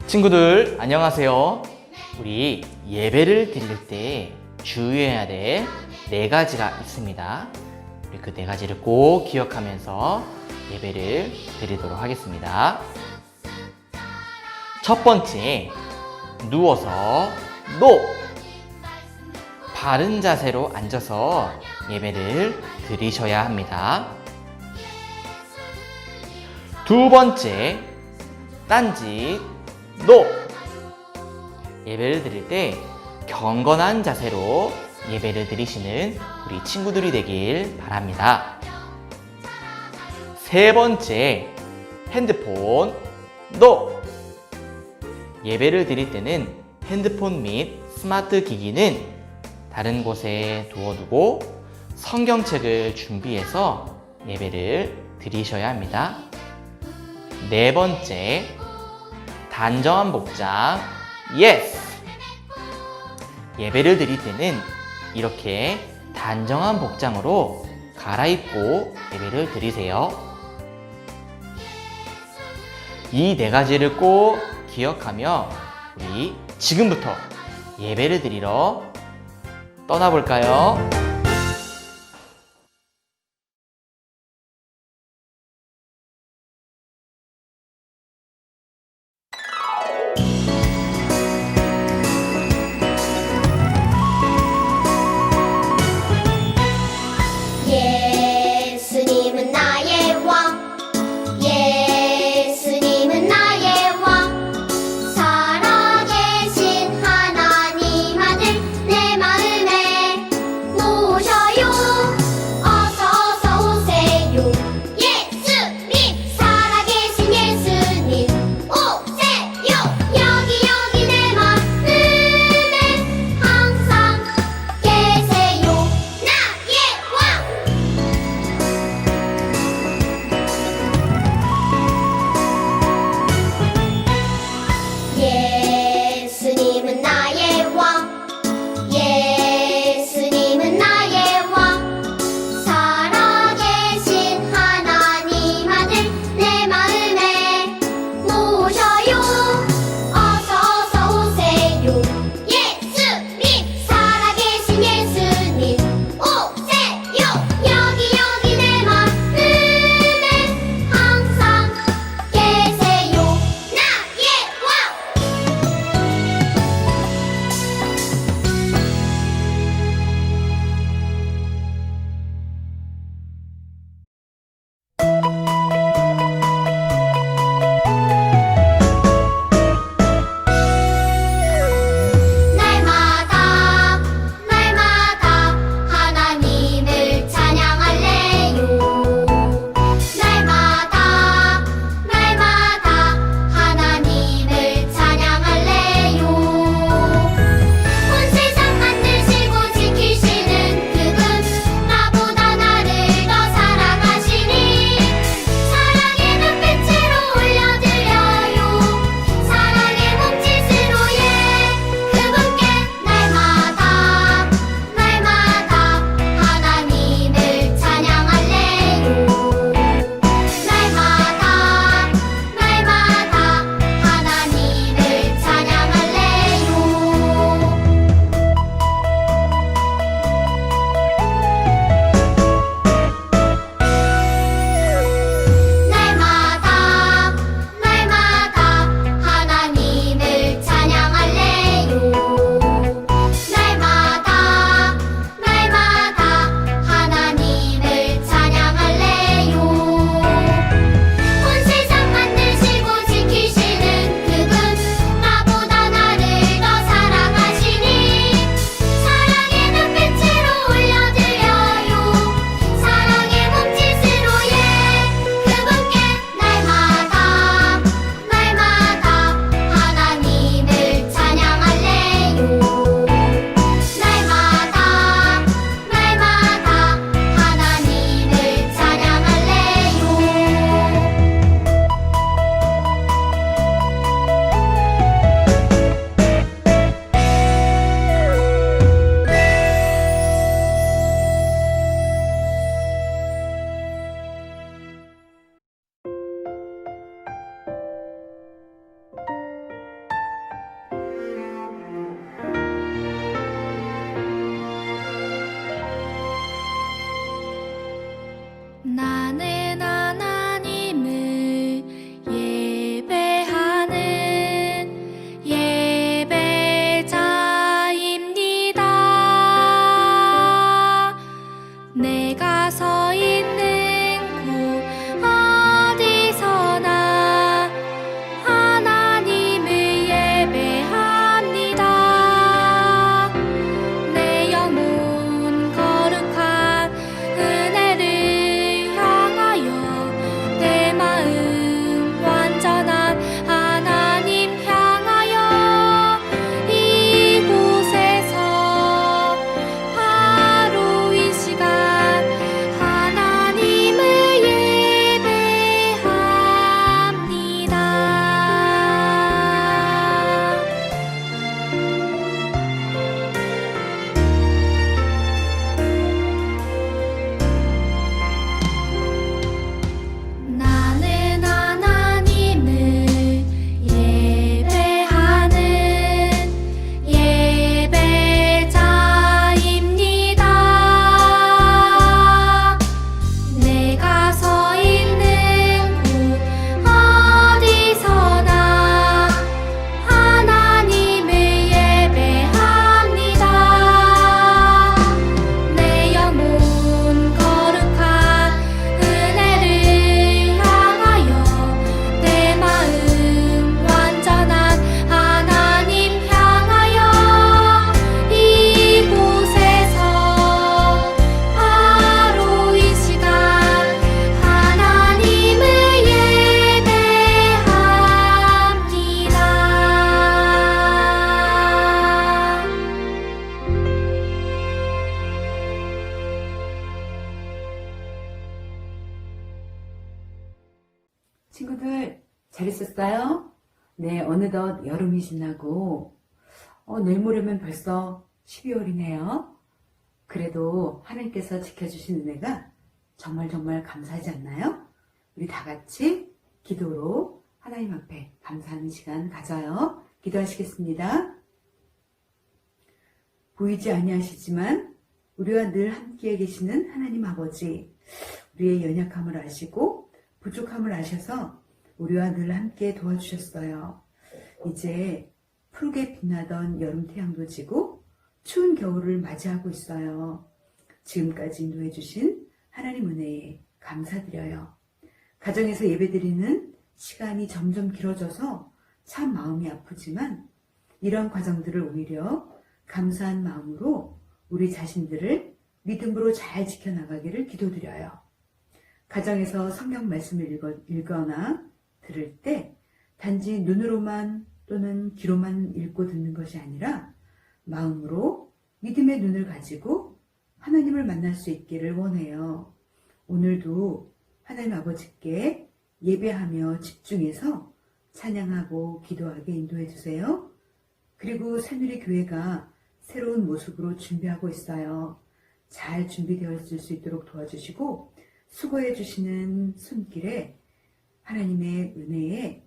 친구들 안녕하세요. 우리 예배를 드릴 때 주의해야 될 4가지가 있습니다. 우리 그 4가지를 꼭 기억하면서 예배를 드리도록 하겠습니다. 첫 번째, 누워서 노! 바른 자세로 앉아서 예배를 드리셔야 합니다. 두 번째, 딴짓 노! 예배를 드릴 때 경건한 자세로 예배를 드리시는 우리 친구들이 되길 바랍니다. 세 번째, 핸드폰 노! 예배를 드릴 때는 핸드폰 및 스마트 기기는 다른 곳에 두어두고 성경책을 준비해서 예배를 드리셔야 합니다. 네 번째, 단정한 복장 예스! 예배를 드릴 때는 이렇게 단정한 복장으로 갈아입고 예배를 드리세요. 이 4가지를 꼭 기억하며 우리 지금부터 예배를 드리러 떠나볼까요? 예수님은 나의 왕, 예수님은 나의 왕, 살아계신 하나님 아들, 내 마음에 내가 서 있는 곳 어디서나 하나님을 예배합니다. 내 영혼 거룩한 은혜를 향하여 내 마음 완전한 하나님 향하여 이곳에서 바로 이 시간 하나님을 예배합니다. 나는 하나님을 예배하는 예배자입니다. 내가 서 있는 곳 어디서나 하나님을 예배합니다. 내 영혼 거룩한 은혜를 향하여 내 마음 완전한 하나님 향하여 이곳에서 바로 이 시간 하나님을 예배합니다. 친구들, 잘 있었어요? 네, 어느덧 여름이 지나고, 내일 모레면 벌써 12월이네요. 그래도 하나님께서 지켜주신 은혜가 정말 정말 감사하지 않나요? 우리 다 같이 기도로 하나님 앞에 감사하는 시간 가져요. 기도하시겠습니다. 보이지 아니하시지만 우리와 늘 함께 계시는 하나님 아버지, 우리의 연약함을 아시고 부족함을 아셔서 우리와 늘 함께 도와주셨어요. 이제 푸르게 빛나던 여름 태양도 지고 추운 겨울을 맞이하고 있어요. 지금까지 인도해 주신 하나님 은혜에 감사드려요. 가정에서 예배드리는 시간이 점점 길어져서 참 마음이 아프지만 이런 과정들을 오히려 감사한 마음으로 우리 자신들을 믿음으로 잘 지켜나가기를 기도드려요. 가정에서 성경 말씀을 읽거나 들을 때 단지 눈으로만 또는 귀로만 읽고 듣는 것이 아니라 마음으로 믿음의 눈을 가지고 하나님을 만날 수 있기를 원해요. 오늘도 하나님 아버지께 예배하며 집중해서 찬양하고 기도하게 인도해 주세요. 그리고 새누리 교회가 새로운 모습으로 준비하고 있어요. 잘 준비되어 있을 수 있도록 도와주시고 수고해 주시는 손길에 하나님의 은혜에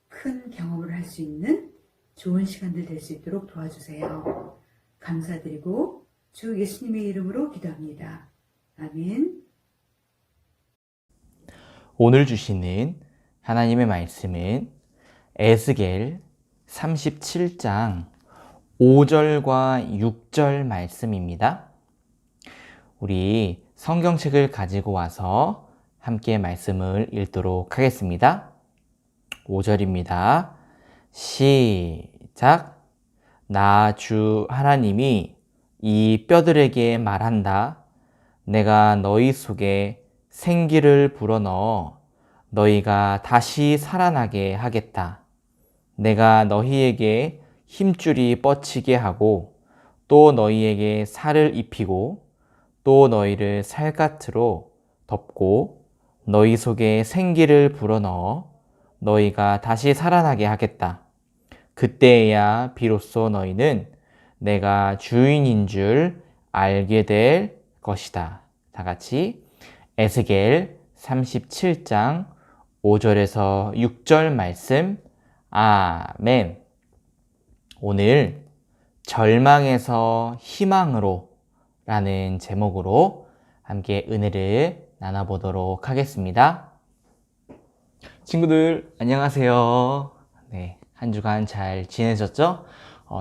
큰 경험을 할 수 있는 좋은 시간들 될 수 있도록 도와주세요. 감사드리고 주 예수님의 이름으로 기도합니다. 아멘. 오늘 주시는 하나님의 말씀은 에스겔 37장 5절과 6절 말씀입니다. 우리 성경책을 가지고 와서 함께 말씀을 읽도록 하겠습니다. 5절입니다. 시작. 나 주 하나님이 이 뼈들에게 말한다. 내가 너희 속에 생기를 불어넣어 너희가 다시 살아나게 하겠다. 내가 너희에게 힘줄이 뻗치게 하고 또 너희에게 살을 입히고 또 너희를 살갗으로 덮고 너희 속에 생기를 불어넣어 너희가 다시 살아나게 하겠다. 그때야 비로소 너희는 내가 주인인 줄 알게 될 것이다. 다 같이 에스겔 37장 5절에서 6절 말씀. 아멘. 오늘 절망에서 희망으로 라는 제목으로 함께 은혜를 나눠보도록 하겠습니다. 친구들 안녕하세요. 네, 한 주간 잘 지내셨죠?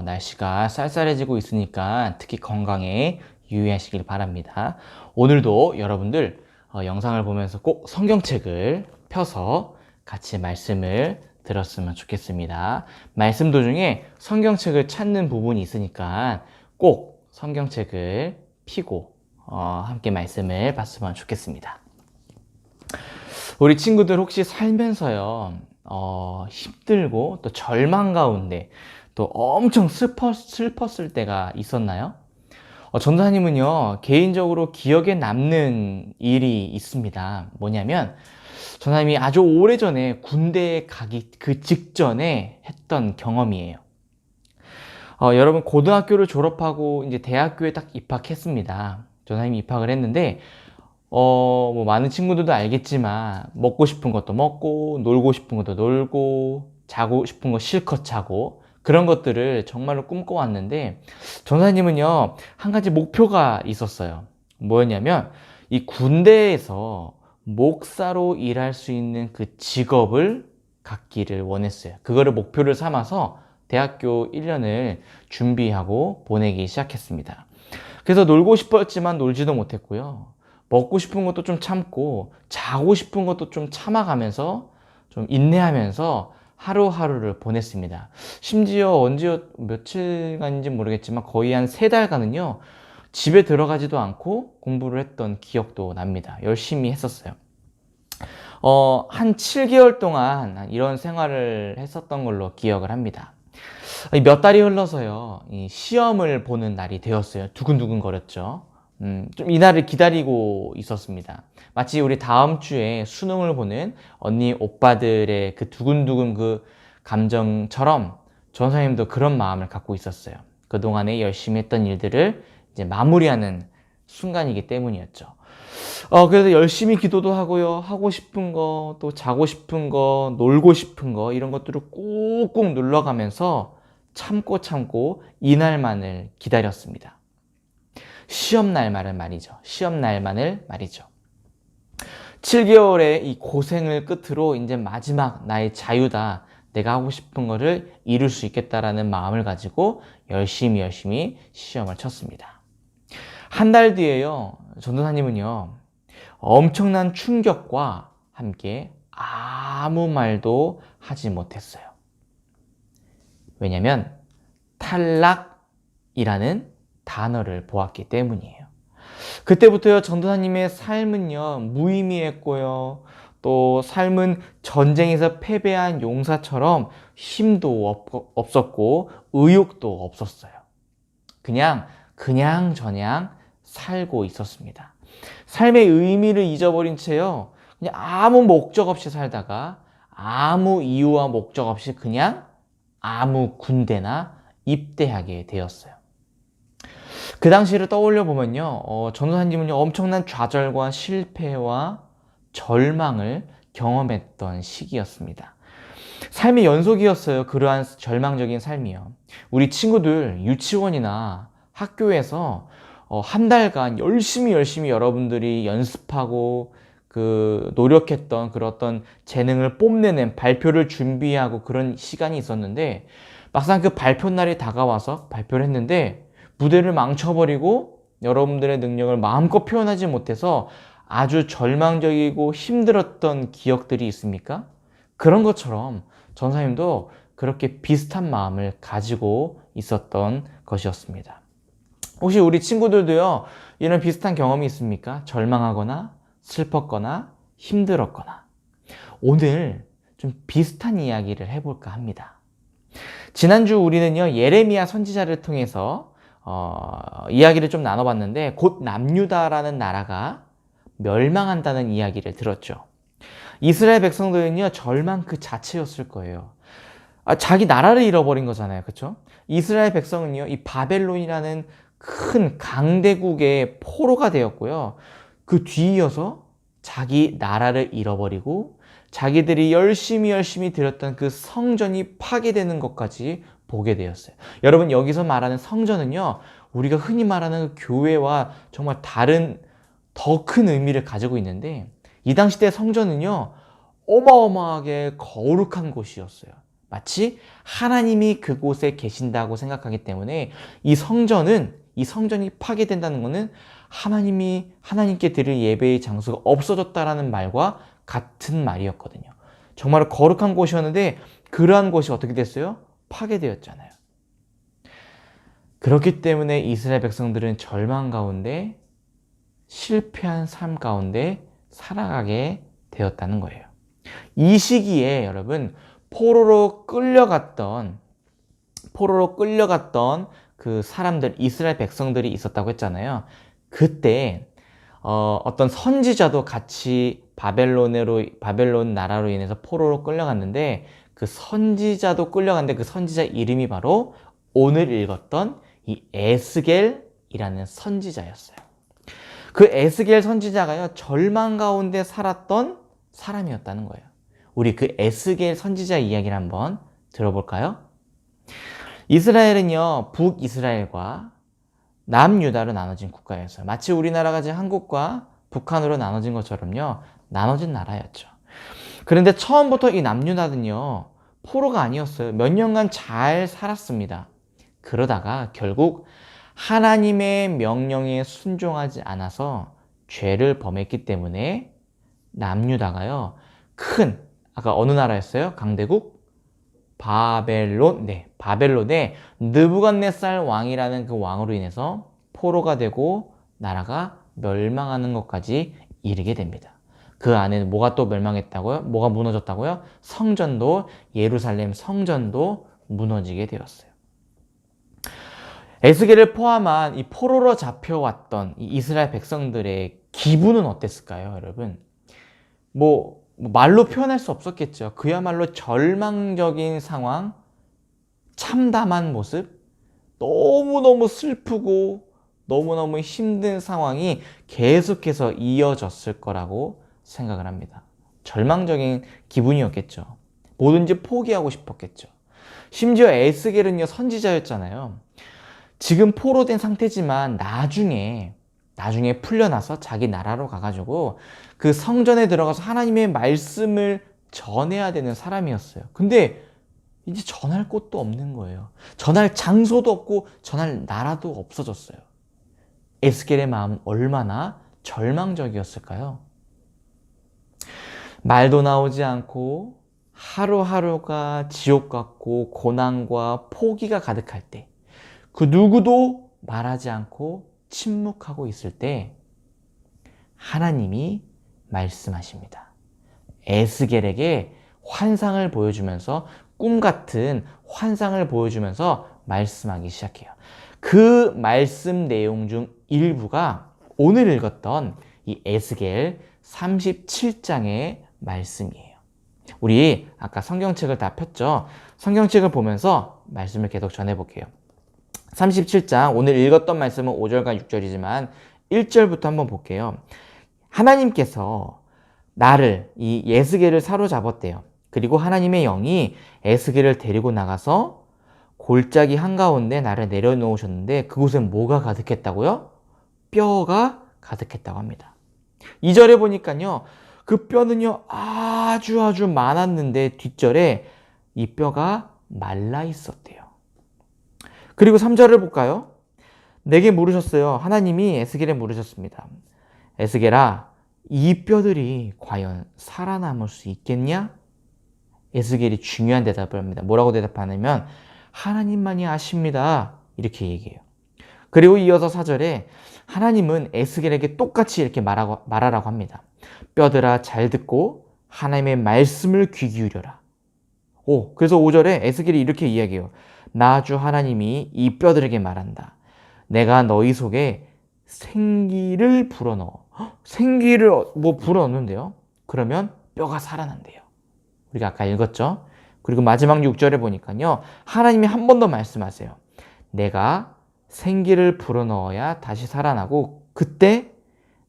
날씨가 쌀쌀해지고 있으니까 특히 건강에 유의하시길 바랍니다. 오늘도 여러분들 영상을 보면서 꼭 성경책을 펴서 같이 말씀을 들었으면 좋겠습니다. 말씀 도중에 성경책을 찾는 부분이 있으니까 꼭 성경책을 펴고 함께 말씀을 봤으면 좋겠습니다. 우리 친구들 혹시 살면서요 힘들고 또 절망 가운데 또 엄청 슬펐을 때가 있었나요? 전도사님은요 개인적으로 기억에 남는 일이 있습니다. 뭐냐면 전도사님이 아주 오래전에 군대에 가기 그 직전에 했던 경험이에요. 여러분 고등학교를 졸업하고 이제 대학교에 딱 입학했습니다. 전도사님이 입학을 했는데 뭐 많은 친구들도 알겠지만 먹고 싶은 것도 먹고 놀고 싶은 것도 놀고 자고 싶은 거 실컷 자고 그런 것들을 정말로 꿈꿔왔는데 전사님은요 한 가지 목표가 있었어요. 뭐였냐면 이 군대에서 목사로 일할 수 있는 그 직업을 갖기를 원했어요. 그거를 목표를 삼아서 대학교 1년을 준비하고 보내기 시작했습니다. 그래서 놀고 싶었지만 놀지도 못했고요. 먹고 싶은 것도 좀 참고 자고 싶은 것도 좀 참아가면서 좀 인내하면서 하루하루를 보냈습니다. 심지어 언제 며칠간인지 모르겠지만 거의 한 3달간은요 집에 들어가지도 않고 공부를 했던 기억도 납니다. 열심히 했었어요. 한 7개월 동안 이런 생활을 했었던 걸로 기억을 합니다. 몇 달이 흘러서요 시험을 보는 날이 되었어요. 두근두근 거렸죠. 좀 이 날을 기다리고 있었습니다. 마치 우리 다음 주에 수능을 보는 언니 오빠들의 그 두근두근 그 감정처럼 전사님도 그런 마음을 갖고 있었어요. 그동안에 열심히 했던 일들을 이제 마무리하는 순간이기 때문이었죠. 그래서 열심히 기도도 하고요. 하고 싶은 거, 또 자고 싶은 거, 놀고 싶은 거 이런 것들을 꾹꾹 눌러가면서 참고 이날만을 기다렸습니다. 시험 날만을 말이죠. 시험 날만을 말이죠. 7개월의 이 고생을 끝으로 이제 마지막 나의 자유다. 내가 하고 싶은 거를 이룰 수 있겠다라는 마음을 가지고 열심히 시험을 쳤습니다. 한 달 뒤에요. 전도사님은요. 엄청난 충격과 함께 아무 말도 하지 못했어요. 왜냐면 탈락이라는 단어를 보았기 때문이에요. 그때부터요 전도사님의 삶은요 무의미했고요. 또 삶은 전쟁에서 패배한 용사처럼 힘도 없었고 의욕도 없었어요. 그냥 살고 있었습니다. 삶의 의미를 잊어버린 채요 그냥 아무 목적 없이 살다가 아무 이유와 목적 없이 그냥 아무 군대나 입대하게 되었어요. 그 당시를 떠올려 보면요 전도사님은요 엄청난 좌절과 실패와 절망을 경험했던 시기였습니다. 삶의 연속이었어요. 그러한 절망적인 삶이요. 우리 친구들 유치원이나 학교에서 한 달간 열심히 여러분들이 연습하고 그 노력했던 그런 어떤 재능을 뽐내는 발표를 준비하고 그런 시간이 있었는데 막상 그 발표 날이 다가와서 발표를 했는데 무대를 망쳐버리고 여러분들의 능력을 마음껏 표현하지 못해서 아주 절망적이고 힘들었던 기억들이 있습니까? 그런 것처럼 전사님도 그렇게 비슷한 마음을 가지고 있었던 것이었습니다. 혹시 우리 친구들도요 이런 비슷한 경험이 있습니까? 절망하거나 슬펐거나 힘들었거나. 오늘 좀 비슷한 이야기를 해볼까 합니다. 지난주 우리는요 예레미야 선지자를 통해서 이야기를 좀 나눠봤는데 곧 남유다라는 나라가 멸망한다는 이야기를 들었죠. 이스라엘 백성들은요 절망 그 자체였을 거예요. 자기 나라를 잃어버린 거잖아요. 그렇죠? 이스라엘 백성은요 이 바벨론이라는 큰 강대국의 포로가 되었고요. 그 뒤이어서 자기 나라를 잃어버리고 자기들이 열심히 드렸던 그 성전이 파괴되는 것까지 보게 되었어요. 여러분 여기서 말하는 성전은요 우리가 흔히 말하는 교회와 정말 다른 더 큰 의미를 가지고 있는데 이 당시 때 성전은요 어마어마하게 거룩한 곳이었어요. 마치 하나님이 그곳에 계신다고 생각하기 때문에 이 성전이 파괴된다는 것은 하나님께 드릴 예배의 장소가 없어졌다라는 말과 같은 말이었거든요. 정말 거룩한 곳이었는데 그러한 곳이 어떻게 됐어요? 파괴되었잖아요. 그렇기 때문에 이스라엘 백성들은 절망 가운데 실패한 삶 가운데 살아가게 되었다는 거예요. 이 시기에 여러분 포로로 끌려갔던 그 사람들, 이스라엘 백성들이 있었다고 했잖아요. 그때 어떤 선지자도 같이 바벨론 나라로 인해서 포로로 끌려갔는데 그 선지자도 끌려갔는데 그 선지자 이름이 바로 오늘 읽었던 이 에스겔이라는 선지자였어요. 그 에스겔 선지자가요, 절망 가운데 살았던 사람이었다는 거예요. 우리 그 에스겔 선지자 이야기를 한번 들어볼까요? 이스라엘은요, 북이스라엘과 남유다로 나눠진 국가였어요. 마치 우리나라가 지금 한국과 북한으로 나눠진 것처럼요, 나눠진 나라였죠. 그런데 처음부터 이 남유다는요, 포로가 아니었어요. 몇 년간 잘 살았습니다. 그러다가 결국 하나님의 명령에 순종하지 않아서 죄를 범했기 때문에 남유다가요, 아까 어느 나라였어요? 강대국? 바벨론의 느부갓네살 왕이라는 그 왕으로 인해서 포로가 되고 나라가 멸망하는 것까지 이르게 됩니다. 그 안에는 뭐가 또 멸망했다고요? 뭐가 무너졌다고요? 예루살렘 성전도 무너지게 되었어요. 에스겔을 포함한 이 포로로 잡혀왔던 이 이스라엘 백성들의 기분은 어땠을까요, 여러분? 말로 표현할 수 없었겠죠. 그야말로 절망적인 상황, 참담한 모습, 너무너무 슬프고 너무너무 힘든 상황이 계속해서 이어졌을 거라고 생각을 합니다. 절망적인 기분이었겠죠. 뭐든지 포기하고 싶었겠죠. 심지어 에스겔은요, 선지자였잖아요. 지금 포로된 상태지만 나중에 풀려나서 자기 나라로 가가지고 그 성전에 들어가서 하나님의 말씀을 전해야 되는 사람이었어요. 근데 이제 전할 곳도 없는 거예요. 전할 장소도 없고 전할 나라도 없어졌어요. 에스겔의 마음은 얼마나 절망적이었을까요? 말도 나오지 않고 하루하루가 지옥 같고 고난과 포기가 가득할 때, 그 누구도 말하지 않고 침묵하고 있을 때 하나님이 말씀하십니다. 에스겔에게 환상을 보여주면서, 꿈 같은 환상을 보여주면서 말씀하기 시작해요. 그 말씀 내용 중 일부가 오늘 읽었던 이 에스겔 37장의 말씀이에요. 우리 아까 성경책을 다 폈죠? 성경책을 보면서 말씀을 계속 전해볼게요. 37장, 오늘 읽었던 말씀은 5절과 6절이지만 1절부터 한번 볼게요. 하나님께서 나를, 이 에스겔을 사로잡았대요. 그리고 하나님의 영이 에스겔을 데리고 나가서 골짜기 한가운데 나를 내려놓으셨는데 그곳엔 뭐가 가득했다고요? 뼈가 가득했다고 합니다. 2절에 보니까요, 그 뼈는요 아주 많았는데 뒷절에 이 뼈가 말라 있었대요. 그리고 3절을 볼까요? 내게 물으셨어요. 하나님이 에스겔에 물으셨습니다. 에스겔아, 이 뼈들이 과연 살아남을 수 있겠냐? 에스겔이 중요한 대답을 합니다. 뭐라고 대답하냐면 하나님만이 아십니다. 이렇게 얘기해요. 그리고 이어서 4절에 하나님은 에스겔에게 똑같이 이렇게 말하라고 합니다. 뼈들아, 잘 듣고 하나님의 말씀을 귀 기울여라. 그래서 5절에 에스겔이 이렇게 이야기해요. 나 주 하나님이 이 뼈들에게 말한다. 내가 너희 속에 생기를 불어넣어. 생기를 불어넣는데요? 그러면 뼈가 살아난대요. 우리가 아까 읽었죠? 그리고 마지막 6절에 보니까요, 하나님이 한 번 더 말씀하세요. 내가 생기를 불어넣어야 다시 살아나고 그때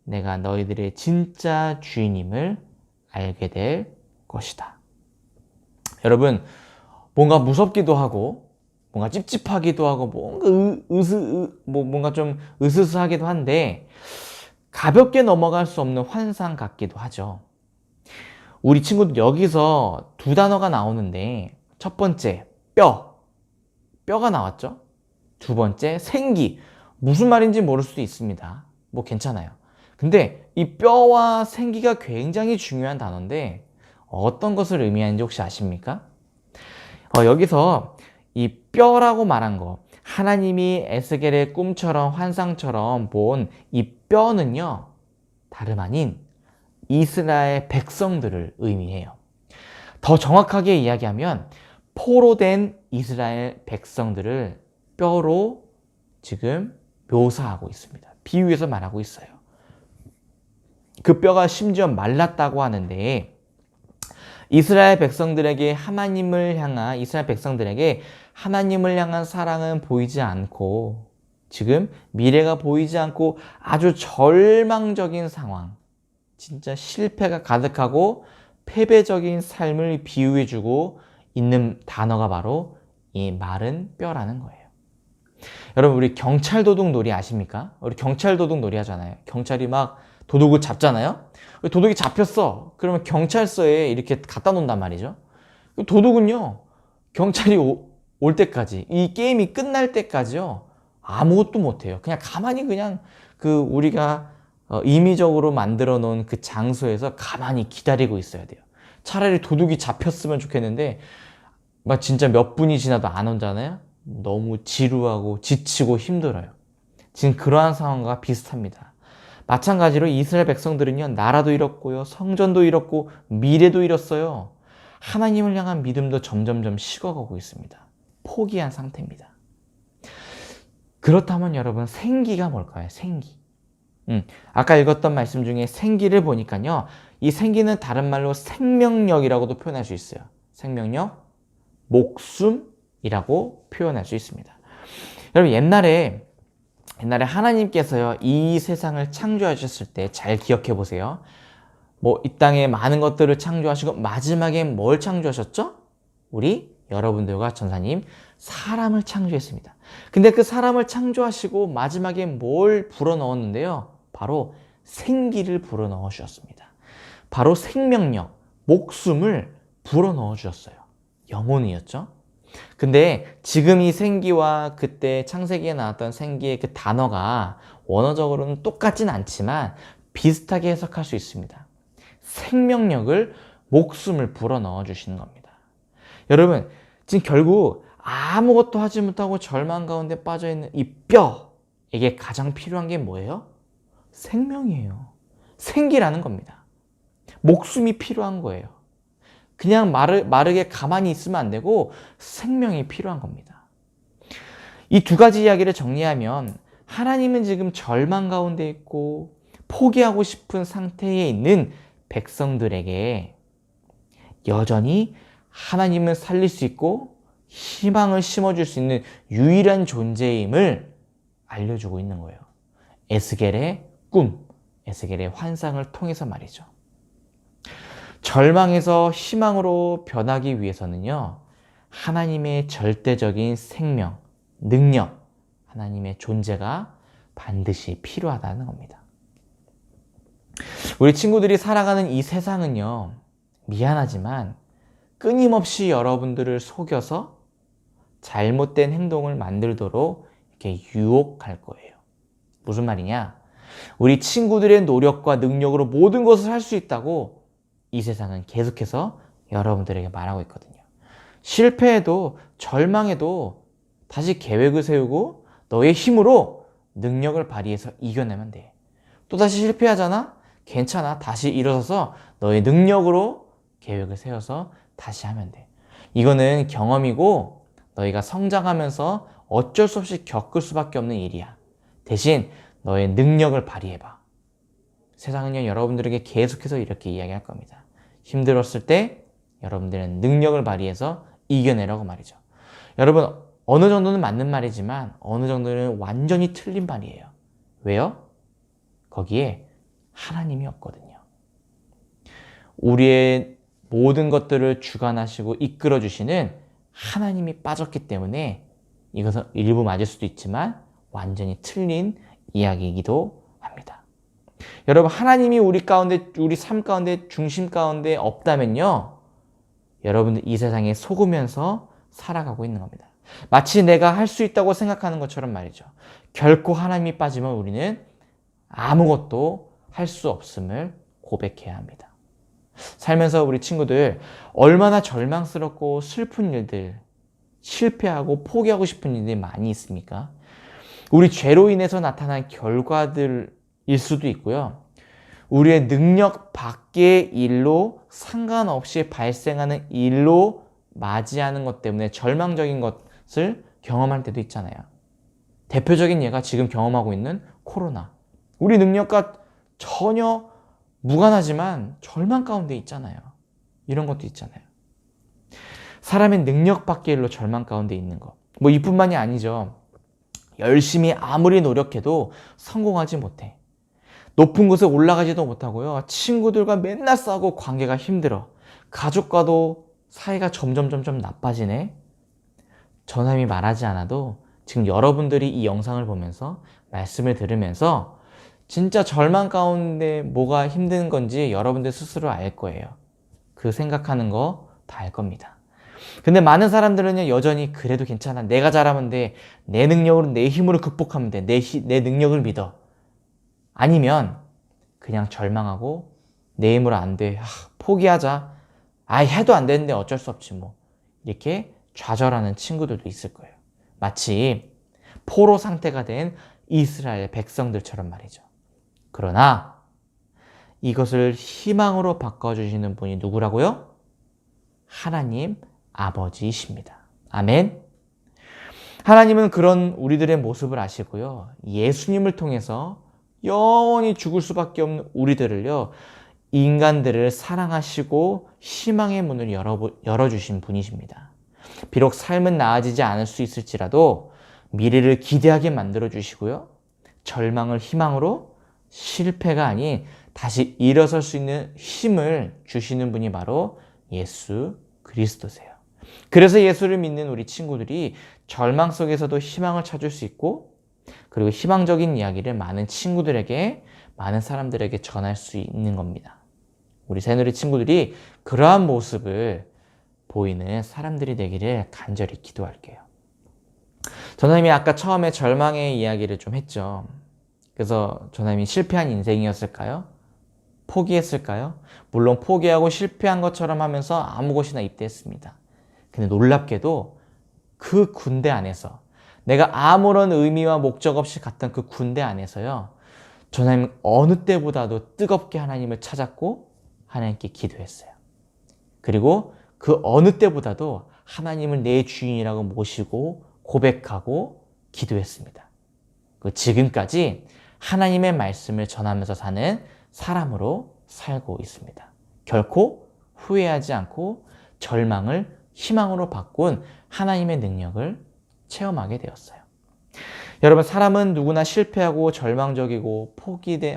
내가 너희들의 진짜 주인임을 알게 될 것이다. 여러분, 뭔가 무섭기도 하고 뭔가 찝찝하기도 하고 뭔가 좀 으스스하기도 한데 가볍게 넘어갈 수 없는 환상 같기도 하죠. 우리 친구들 여기서 두 단어가 나오는데 첫 번째 뼈가 나왔죠. 두 번째 생기, 무슨 말인지 모를 수도 있습니다. 뭐 괜찮아요. 근데 이 뼈와 생기가 굉장히 중요한 단어인데 어떤 것을 의미하는지 혹시 아십니까? 여기서 이 뼈라고 말한 거, 하나님이 에스겔의 꿈처럼 환상처럼 본 이 뼈는요, 다름 아닌 이스라엘 백성들을 의미해요. 더 정확하게 이야기하면 포로된 이스라엘 백성들을 뼈로 지금 묘사하고 있습니다. 비유해서 말하고 있어요. 그 뼈가 심지어 말랐다고 하는데 이스라엘 백성들에게 하나님을 향한 사랑은 보이지 않고 지금 미래가 보이지 않고 아주 절망적인 상황, 진짜 실패가 가득하고 패배적인 삶을 비유해주고 있는 단어가 바로 이 마른 뼈라는 거예요. 여러분, 우리 경찰 도둑 놀이 아십니까? 우리 경찰 도둑 놀이 하잖아요. 경찰이 막 도둑을 잡잖아요. 도둑이 잡혔어. 그러면 경찰서에 이렇게 갖다 놓는단 말이죠. 도둑은요, 경찰이 올 때까지, 이 게임이 끝날 때까지요, 아무것도 못해요. 그냥 가만히 그냥 우리가 임의적으로 만들어 놓은 그 장소에서 가만히 기다리고 있어야 돼요. 차라리 도둑이 잡혔으면 좋겠는데 막 진짜 몇 분이 지나도 안 오잖아요. 너무 지루하고 지치고 힘들어요. 지금 그러한 상황과 비슷합니다. 마찬가지로 이스라엘 백성들은요, 나라도 잃었고요, 성전도 잃었고 미래도 잃었어요. 하나님을 향한 믿음도 점점점 식어가고 있습니다. 포기한 상태입니다. 그렇다면 여러분, 생기가 뭘까요? 생기. 아까 읽었던 말씀 중에 생기를 보니까요, 이 생기는 다른 말로 생명력이라고도 표현할 수 있어요. 생명력, 목숨이라고 표현할 수 있습니다. 여러분, 옛날에 하나님께서요, 이 세상을 창조하셨을 때 잘 기억해 보세요. 이 땅에 많은 것들을 창조하시고 마지막에 뭘 창조하셨죠? 우리 여러분들과 전사님, 사람을 창조했습니다. 근데 그 사람을 창조하시고 마지막에 뭘 불어넣었는데요? 바로 생기를 불어넣어 주셨습니다. 바로 생명력, 목숨을 불어넣어 주셨어요. 영혼이었죠. 근데 지금 이 생기와 그때 창세기에 나왔던 생기의 그 단어가 원어적으로는 똑같진 않지만 비슷하게 해석할 수 있습니다. 생명력을, 목숨을 불어넣어 주시는 겁니다. 여러분, 지금 결국 아무것도 하지 못하고 절망 가운데 빠져있는 이 뼈에게 가장 필요한 게 뭐예요? 생명이에요. 생기라는 겁니다. 목숨이 필요한 거예요. 그냥 마르게 가만히 있으면 안 되고 생명이 필요한 겁니다. 이 두 가지 이야기를 정리하면 하나님은 지금 절망 가운데 있고 포기하고 싶은 상태에 있는 백성들에게 여전히 하나님은 살릴 수 있고 희망을 심어줄 수 있는 유일한 존재임을 알려주고 있는 거예요. 에스겔의 꿈, 에스겔의 환상을 통해서 말이죠. 절망에서 희망으로 변하기 위해서는요, 하나님의 절대적인 생명, 능력, 하나님의 존재가 반드시 필요하다는 겁니다. 우리 친구들이 살아가는 이 세상은요, 미안하지만 끊임없이 여러분들을 속여서 잘못된 행동을 만들도록 이렇게 유혹할 거예요. 무슨 말이냐? 우리 친구들의 노력과 능력으로 모든 것을 할 수 있다고 이 세상은 계속해서 여러분들에게 말하고 있거든요. 실패해도 절망해도 다시 계획을 세우고 너의 힘으로 능력을 발휘해서 이겨내면 돼. 또다시 실패하잖아? 괜찮아. 다시 일어서서 너의 능력으로 계획을 세워서 다시 하면 돼. 이거는 경험이고 너희가 성장하면서 어쩔 수 없이 겪을 수밖에 없는 일이야. 대신 너의 능력을 발휘해봐. 세상은요, 여러분들에게 계속해서 이렇게 이야기할 겁니다. 힘들었을 때 여러분들은 능력을 발휘해서 이겨내라고 말이죠. 여러분, 어느 정도는 맞는 말이지만 어느 정도는 완전히 틀린 말이에요. 왜요? 거기에 하나님이 없거든요. 우리의 모든 것들을 주관하시고 이끌어 주시는 하나님이 빠졌기 때문에 이것은 일부 맞을 수도 있지만 완전히 틀린 이야기이기도 합니다. 여러분, 하나님이 우리 삶 가운데, 중심 가운데 없다면요, 여러분들 이 세상에 속으면서 살아가고 있는 겁니다. 마치 내가 할 수 있다고 생각하는 것처럼 말이죠. 결코 하나님이 빠지면 우리는 아무것도 할 수 없음을 고백해야 합니다. 살면서 우리 친구들 얼마나 절망스럽고 슬픈 일들, 실패하고 포기하고 싶은 일들이 많이 있습니까? 우리 죄로 인해서 나타난 결과들일 수도 있고요. 우리의 능력 밖의 일로 상관없이 발생하는 일로 맞이하는 것 때문에 절망적인 것을 경험할 때도 있잖아요. 대표적인 예가 지금 경험하고 있는 코로나. 우리 능력과 전혀 무관하지만 절망 가운데 있잖아요. 이런 것도 있잖아요. 사람의 능력 밖의 일로 절망 가운데 있는 것. 뭐 이뿐만이 아니죠. 열심히 아무리 노력해도 성공하지 못해. 높은 곳에 올라가지도 못하고요. 친구들과 맨날 싸우고 관계가 힘들어. 가족과도 사이가 점점 나빠지네. 전함이 말하지 않아도 지금 여러분들이 이 영상을 보면서 말씀을 들으면서 진짜 절망 가운데 뭐가 힘든 건지 여러분들 스스로 알 거예요. 그 생각하는 거 다 알 겁니다. 근데 많은 사람들은요, 여전히 그래도 괜찮아. 내가 잘하면 돼. 내 능력으로, 내 힘으로 극복하면 돼. 내 능력을 믿어. 아니면 그냥 절망하고 내 힘으로 안 돼. 포기하자. 해도 안 되는데 어쩔 수 없지 뭐. 이렇게 좌절하는 친구들도 있을 거예요. 마치 포로 상태가 된 이스라엘 백성들처럼 말이죠. 그러나 이것을 희망으로 바꿔주시는 분이 누구라고요? 하나님 아버지이십니다. 아멘. 하나님은 그런 우리들의 모습을 아시고요. 예수님을 통해서 영원히 죽을 수밖에 없는 우리들을요, 인간들을 사랑하시고 희망의 문을 열어주신 분이십니다. 비록 삶은 나아지지 않을 수 있을지라도 미래를 기대하게 만들어주시고요. 절망을 희망으로, 실패가 아닌 다시 일어설 수 있는 힘을 주시는 분이 바로 예수 그리스도세요. 그래서 예수를 믿는 우리 친구들이 절망 속에서도 희망을 찾을 수 있고, 그리고 희망적인 이야기를 많은 친구들에게, 많은 사람들에게 전할 수 있는 겁니다. 우리 새누리 친구들이 그러한 모습을 보이는 사람들이 되기를 간절히 기도할게요. 전하님이 아까 처음에 절망의 이야기를 좀 했죠. 그래서 전하님이 실패한 인생이었을까요? 포기했을까요? 물론 포기하고 실패한 것처럼 하면서 아무 곳이나 입대했습니다. 근데 놀랍게도 그 군대 안에서, 내가 아무런 의미와 목적 없이 갔던 그 군대 안에서요, 전하님 어느 때보다도 뜨겁게 하나님을 찾았고 하나님께 기도했어요. 그리고 그 어느 때보다도 하나님을 내 주인이라고 모시고 고백하고 기도했습니다. 지금까지 하나님의 말씀을 전하면서 사는 사람으로 살고 있습니다. 결코 후회하지 않고 절망을 희망으로 바꾼 하나님의 능력을 체험하게 되었어요. 여러분, 사람은 누구나 실패하고 절망적이고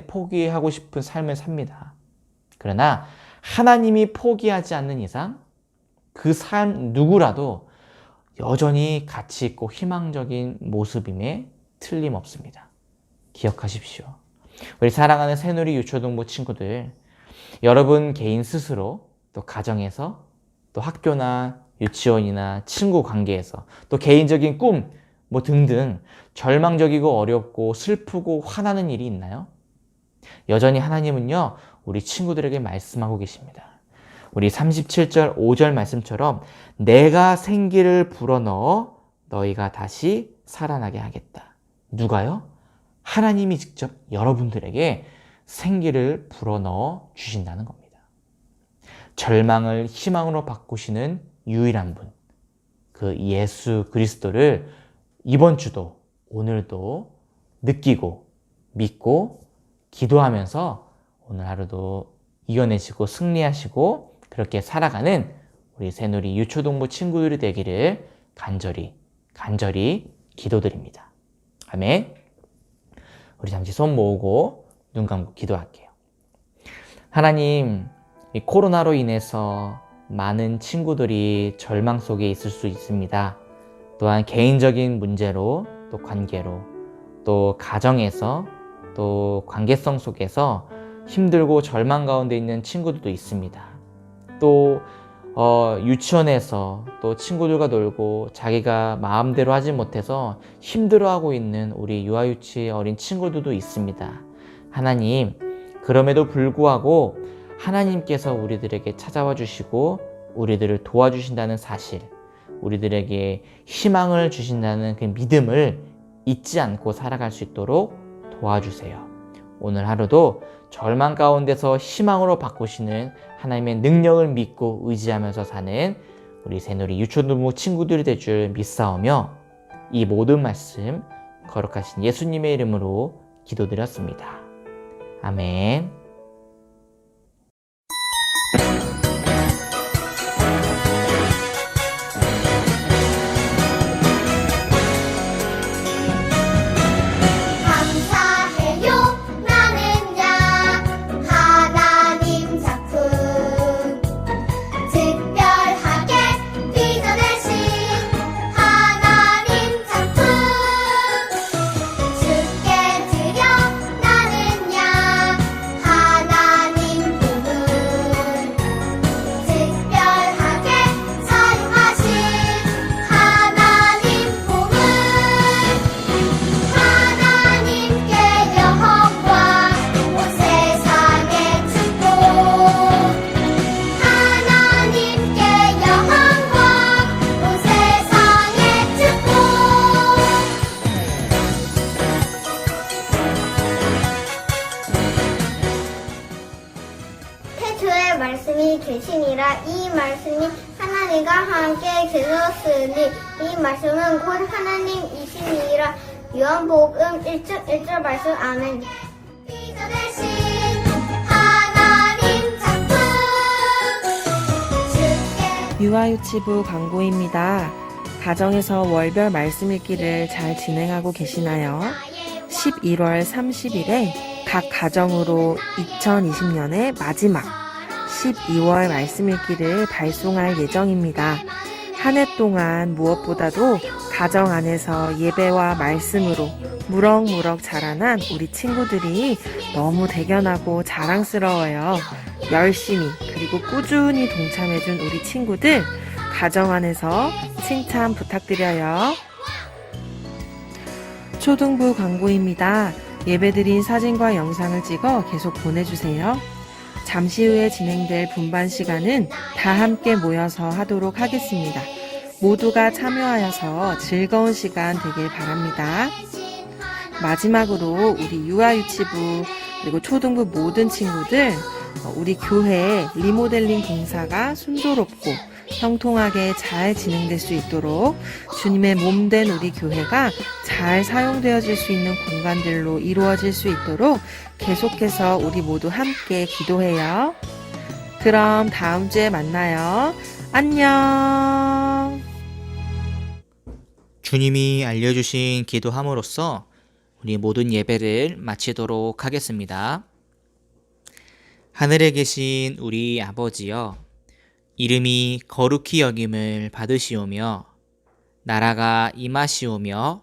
포기하고 싶은 삶을 삽니다. 그러나 하나님이 포기하지 않는 이상 그 삶 누구라도 여전히 가치 있고 희망적인 모습임에 틀림없습니다. 기억하십시오. 우리 사랑하는 새누리 유초동부 친구들, 여러분 개인 스스로, 또 가정에서, 또 학교나 유치원이나 친구 관계에서, 또 개인적인 꿈 등등 절망적이고 어렵고 슬프고 화나는 일이 있나요? 여전히 하나님은요, 우리 친구들에게 말씀하고 계십니다. 우리 37절 5절 말씀처럼 내가 생기를 불어넣어 너희가 다시 살아나게 하겠다. 누가요? 하나님이 직접 여러분들에게 생기를 불어넣어 주신다는 겁니다. 절망을 희망으로 바꾸시는 유일한 분, 그 예수 그리스도를 이번 주도 오늘도 느끼고 믿고 기도하면서 오늘 하루도 이겨내시고 승리하시고 그렇게 살아가는 우리 새누리 유초동부 친구들이 되기를 간절히 기도드립니다. 아멘. 우리 잠시 손 모으고 눈 감고 기도할게요. 하나님, 이 코로나로 인해서 많은 친구들이 절망 속에 있을 수 있습니다. 또한 개인적인 문제로, 또 관계로, 또 가정에서, 또 관계성 속에서 힘들고 절망 가운데 있는 친구들도 있습니다. 또 유치원에서 또 친구들과 놀고 자기가 마음대로 하지 못해서 힘들어하고 있는 우리 유아유치 어린 친구들도 있습니다. 하나님, 그럼에도 불구하고 하나님께서 우리들에게 찾아와 주시고 우리들을 도와주신다는 사실, 우리들에게 희망을 주신다는 그 믿음을 잊지 않고 살아갈 수 있도록 도와주세요. 오늘 하루도 절망 가운데서 희망으로 바꾸시는 하나님의 능력을 믿고 의지하면서 사는 우리 새누리 유초등부 친구들이 될 줄 믿사오며 이 모든 말씀 거룩하신 예수님의 이름으로 기도드렸습니다. 아멘. 감사해요 나는야 하나님 작품 특별하게 빚어내신 하나님 작품 주께 드려 나는야 하나님 품을 특별하게 사용하신 하나님 품을 하나님께 영광 온 세상의 축복 하나님께 영광 온 세상의 축복 태초에 말씀이 계시니라 이 말씀이 하나님과 함께 계셨으니 이 말씀은 곧 하나님이시니라 요한복음 1장 1절 말씀 아멘. 빚어내신 하나님 작품 주께 유아유치부 광고입니다. 가정에서 월별 말씀 읽기를 잘 진행하고 계시나요? 11월 30일에 각 가정으로 2020년의 마지막 12월 말씀 읽기를 발송할 예정입니다. 한 해 동안 무엇보다도 가정 안에서 예배와 말씀으로 무럭무럭 자라난 우리 친구들이 너무 대견하고 자랑스러워요. 열심히 그리고 꾸준히 동참해준 우리 친구들 가정 안에서 칭찬 부탁드려요. 초등부 광고입니다. 예배드린 사진과 영상을 찍어 계속 보내주세요. 잠시 후에 진행될 분반 시간은 다 함께 모여서 하도록 하겠습니다. 모두가 참여하여서 즐거운 시간 되길 바랍니다. 마지막으로 우리 유아유치부 그리고 초등부 모든 친구들 우리 교회 리모델링 공사가 순조롭고 형통하게 잘 진행될 수 있도록 주님의 몸된 우리 교회가 잘 사용되어질 수 있는 공간들로 이루어질 수 있도록 계속해서 우리 모두 함께 기도해요. 그럼 다음 주에 만나요. 안녕. 주님이 알려주신 기도함으로써 우리 모든 예배를 마치도록 하겠습니다. 하늘에 계신 우리 아버지여, 이름이 거룩히 여김을 받으시오며 나라가 임하시오며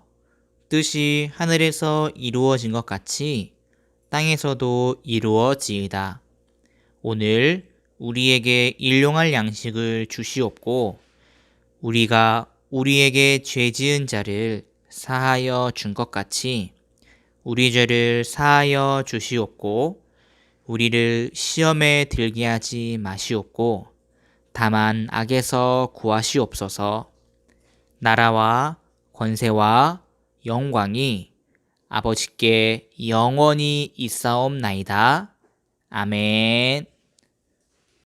뜻이 하늘에서 이루어진 것 같이 땅에서도 이루어지이다. 오늘 우리에게 일용할 양식을 주시옵고 우리가 우리에게 죄 지은 자를 사하여 준 것 같이 우리 죄를 사하여 주시옵고 우리를 시험에 들게 하지 마시옵고 다만 악에서 구하시옵소서. 나라와 권세와 영광이 아버지께 영원히 있사옵나이다. 아멘.